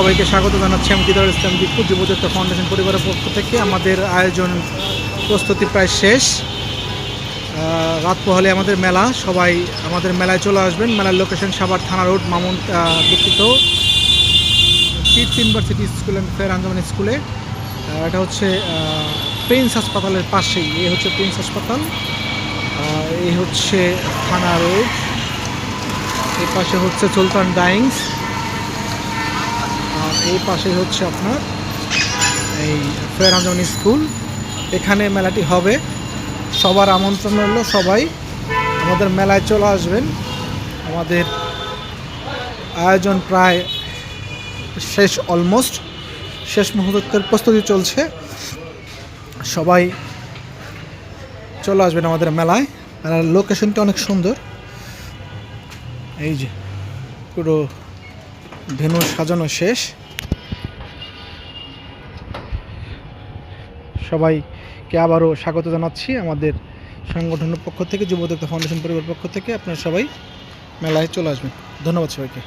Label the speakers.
Speaker 1: সবাইকে স্বাগত জানাচ্ছি আমি দিদারুল ইসলাম দীপু যুবদত্ত ফাউন্ডেশন পরিবারের পক্ষ থেকে। আমাদের আয়োজন প্রস্তুতি প্রায় শেষ। রাত পোহালে আমাদের মেলা, সবাই আমাদের মেলায় চলে আসবেন। মেলার লোকেশন সাভার থানা রোড, মামুন দুঃখিত kids university school and fair Anjuman স্কুলে। এটা হচ্ছে প্রিন্স হাসপাতালের পাশেই। এই হচ্ছে প্রিন্স হাসপাতাল, এই হচ্ছে থানা রোড, এই পাশে হচ্ছে সুলতান ডাইংস, আর এই পাশে হচ্ছে আপনার এই ফেয়ার আঞ্জুমান স্কুল। এখানে মেলাটি হবে, সবার আমন্ত্রণ হলো, সবাই আমাদের মেলায় চলে আসবেন। আমাদের আয়োজন প্রায় শেষ, অলমোস্ট শেষ মুহূর্তের প্রস্তুতি চলছে। সবাই চলে আসবেন আমাদের মেলায়। মেলার লোকেশনটা অনেক সুন্দর, এই যে পুরো ভেন্যু সাজানো শেষ। সবাইকে আবারও স্বাগত জানাচ্ছি আমাদের সংগঠনের পক্ষ থেকে, যুবদত্ত ফাউন্ডেশন পরিবারের পক্ষ থেকে। আপনারা সবাই মেলায় চলে আসবেন। ধন্যবাদ সবাইকে।